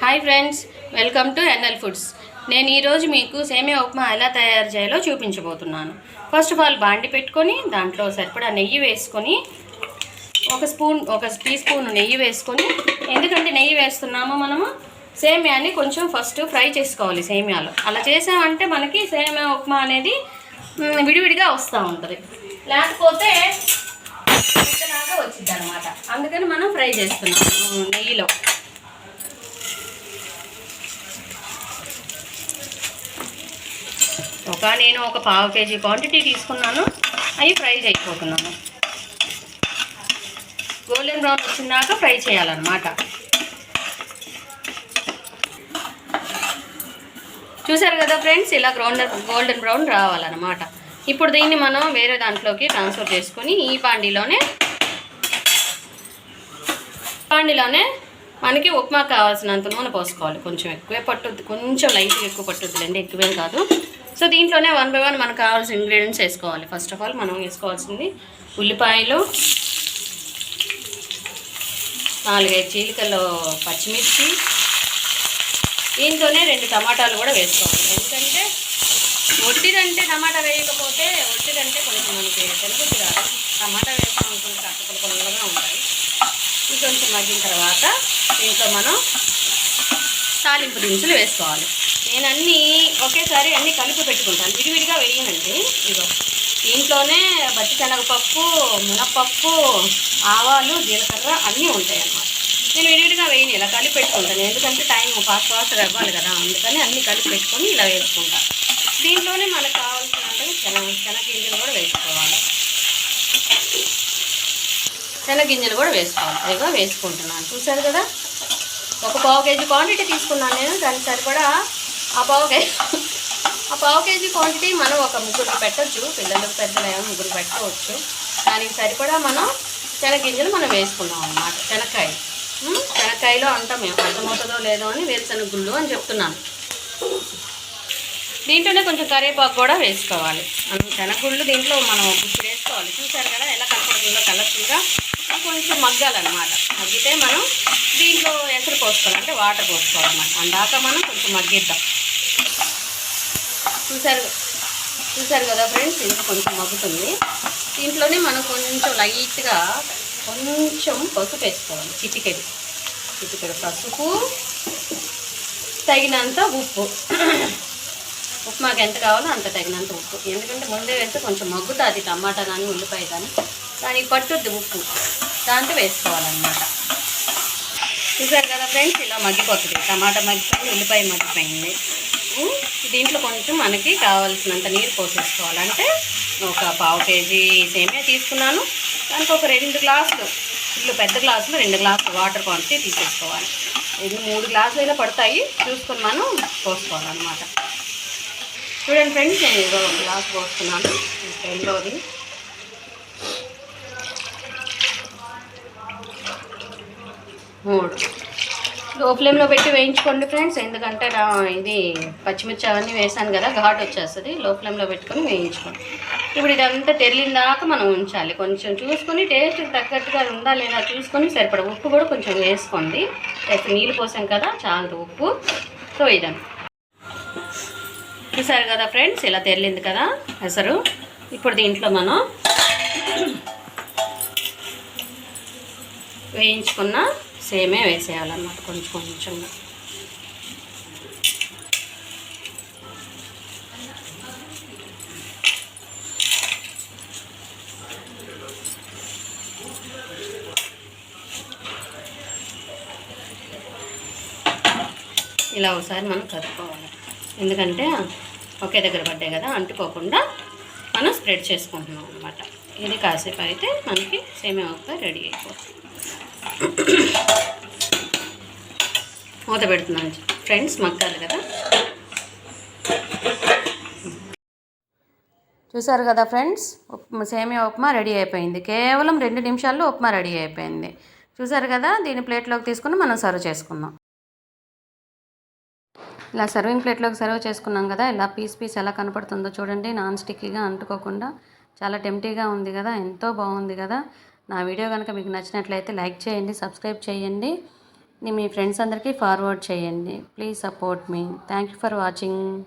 Hi friends, welcome to NL foods. నేను ఈరోజు మీకు సేమియా ఉప్మా ఎలా తయారు చేయాలో చూపించబోతున్నాను. ఫస్ట్ ఆఫ్ ఆల్ బాండి పెట్టుకొని దాంట్లో సరిపడా నెయ్యి వేసుకొని ఒక టీ స్పూన్ నెయ్యి వేసుకొని, ఎందుకంటే నెయ్యి వేస్తున్నామో మనము సేమియాని కొంచెం ఫస్ట్ ఫ్రై చేసుకోవాలి సేమియాలో. అలా చేసామంటే మనకి సేమియా ఉప్మా అనేది విడివిడిగా వస్తూ ఉంటుంది, లేకపోతే ఇలాగా వచ్చింది అనమాట. అందుకని మనం ఫ్రై చేస్తున్నాము నెయ్యిలో. నేను ఒక పావు కేజీ క్వాంటిటీ తీసుకున్నాను. అవి ఫ్రై చేయకపోతున్నాను. గోల్డెన్ బ్రౌన్ వచ్చినాక ఫ్రై చేయాలన్నమాట. చూసారు కదా ఫ్రెండ్స్, ఇలా గోల్డెన్ బ్రౌన్ రావాలన్నమాట. ఇప్పుడు దీన్ని మనం వేరే దాంట్లోకి ట్రాన్స్ఫర్ చేసుకొని ఈ బాండీలోనే మనకి ఉప్మా కావాల్సినంత నూనె పోసుకోవాలి. కొంచెం ఎక్కువే పట్టుద్ది, కొంచెం లైట్గా ఎక్కువ పట్టుద్దిలేండి, ఎక్కువేం కాదు. సో దీంట్లోనే 1 by 1 మనకు కావాల్సిన ఇంగ్రీడియంట్స్ వేసుకోవాలి. ఫస్ట్ ఆఫ్ ఆల్ మనం వేసుకోవాల్సింది ఉల్లిపాయలు, 4-5 చీలికల్లో పచ్చిమిర్చి, దీంట్లోనే 2 టమాటాలు కూడా వేసుకోవాలి. ఎందుకంటే ఒట్టిదంటే టమాటా వేయకపోతే ఒట్టిదంటే కొంచెం మనకి తెలుగుద్ది కాదు. టమాటా వేస్తాం అనుకుంటే కట్టుకులు పొల్లగా ఉంటాయి. ఇది కొంచెం మగ్గిన తర్వాత దీంట్లో మనం తాలింపు దినుసులు వేసుకోవాలి. నేను ఒకేసారి అన్నీ కలిపి పెట్టుకుంటాను, విడివిడిగా వేయనండి. ఇగో దీంట్లోనే పచ్చిశనగపప్పు, మినప్పప్పు, ఆవాలు, జీలకర్ర అన్నీ ఉంటాయి అన్నమాట. నేను విడివిడిగా వేయను, ఇలా కలిపి పెట్టుకుంటాను. ఎందుకంటే టైం ఫాస్ట్గా ఇవ్వాలి కదా, అందుకని అన్నీ కలిపి పెట్టుకొని ఇలా వేసుకుంటాను. దీంట్లోనే మనకు కావాల్సినంత శనగింజలు కూడా వేసుకోవాలి. శనగింజలు కూడా వేసుకోవాలి. అదిగా వేసుకుంటున్నాను. చూసారు కదా, ఒక పావు కేజీ క్వాంటిటీ తీసుకున్నాను నేను. దానికి సరిపడా ఆ పావు కేజీ క్వాంటిటీ మనం ఒక ముగ్గురికి పెట్టచ్చు. పిల్లలకు పెద్దలు ఏమో ముగ్గురు పెట్టవచ్చు. దానికి సరిపడా మనం శనగింజలు మనం వేసుకున్నాం అన్నమాట. శనక్కాయలో అంటాం మేము, అర్థమవుతుందో లేదో అని వేరుశనగ గుళ్ళు అని చెప్తున్నాను. దీంట్లోనే కొంచెం కరివేపాకు కూడా వేసుకోవాలి. మనం శనగుళ్ళు దీంట్లో మనం గుర్తు వేసుకోవాలి. చూసారు కదా ఎలా కనపడుతుందో కలర్ఫుల్గా. కొంచెం మగ్గాలన్నమాట. మగ్గితే మనం దీంట్లో ఎసరు పోసుకోవాలి, అంటే వాటర్ పోసుకోవాలన్నమాట. అందాక మనం కొంచెం మగ్గిద్దాం. చూసారు కదా ఫ్రెండ్స్, ఇంకా కొంచెం మగ్గుతుంది. దీంట్లోనే మనం కొంచెం లైట్గా కొంచెం పసుపు వేసుకోవాలి. చిటికెడు పసుపు, తగినంత ఉప్పు. ఉప్మాకి ఎంత కావాలో అంత తగినంత ఉప్పు. ఎందుకంటే ముందే వేస్తే కొంచెం మగ్గుతుంది టమాటా కానీ ఉల్లిపాయ కానీ, దానికి పట్టుద్ది ఉప్పు. దాంతో వేసుకోవాలన్నమాట. చూసారు కదా ఫ్రెండ్స్, ఇలా మగ్గిపోతుంది. టమాటా మగ్గిపోయింది, ఉల్లిపాయ మగ్గిపోయింది. దీంట్లో కొంచెం మనకి కావాల్సినంత నీరు పోసేసుకోవాలంటే ఒక పావు కేజీ సేమియా తీసుకున్నాను. దానికి ఒక 2 గ్లాసులు, పెద్ద గ్లాసులు 2 గ్లాసులు వాటర్ క్వాంటిటీ తీసేసుకోవాలి. ఇది 3 గ్లాసులు అయినా పడతాయి, చూసుకొని మనం పోసుకోవాలన్నమాట. చూడండి ఫ్రెండ్స్, నేను ఏదో 1 గ్లాస్ పోస్తున్నాను. రెండోది లో ఫ్లేమ్లో పెట్టి వేయించుకోండి ఫ్రెండ్స్. ఎందుకంటే ఇది పచ్చిమిర్చి అవన్నీ వేసాను కదా, ఘాటు వచ్చేస్తుంది. లో ఫ్లేమ్లో పెట్టుకొని వేయించుకోండి. ఇప్పుడు ఇదంతా తెరిలిందాక మనం ఉంచాలి. కొంచెం చూసుకొని టేస్ట్ తగ్గట్టుగా ఉందా లేదా చూసుకొని సరిపడ ఉప్పు కూడా కొంచెం వేసుకోండి. నీళ్ళు పోసాం కదా, చాలు ఉప్పు. సో ఇదంతా చూసారు కదా ఫ్రెండ్స్, ఇలా తెరిలింది కదా ఎసరు. ఇప్పుడు దీంట్లో మనం వేయించుకున్న సేమే వేసేయాలన్నమాట కొంచెంగా. ఇలా ఒకసారి మనం కలుపుకోవాలి. ఎందుకంటే ఒకే దగ్గర పడ్డాయి కదా, అంటుకోకుండా మనం స్ప్రెడ్ చేసుకుంటున్నాం అన్నమాట. ఇది కాసేపు అయితే మనకి సేమియా ఉప్మా రెడీ అయిపోతుంది. మూత పెడుతున్నాను ఫ్రెండ్స్, మగ్గాలి కదా. చూసారు కదా ఫ్రెండ్స్, సేమియా ఉప్మా రెడీ అయిపోయింది. కేవలం 2 నిమిషాల్లో ఉప్మా రెడీ అయిపోయింది. చూసారు కదా, దీన్ని ప్లేట్లోకి తీసుకుని మనం సర్వ్ చేసుకుందాం. ఇలా సర్వింగ్ ప్లేట్లోకి సర్వ్ చేసుకున్నాం కదా. ఇలా పీస్ ఎలా కనపడుతుందో చూడండి, నాన్ స్టిక్కీగా అంటుకోకుండా. చాలా టెంప్టీగా ఉంది కదా, ఎంతో బాగుంది కదా. నా వీడియో కనుక మీకు నచ్చినట్లయితే లైక్ చేయండి, సబ్స్క్రైబ్ చేయండి. మీ ఫ్రెండ్స్ అందరికీ ఫార్వర్డ్ చేయండి. Please support me. Thank you for watching.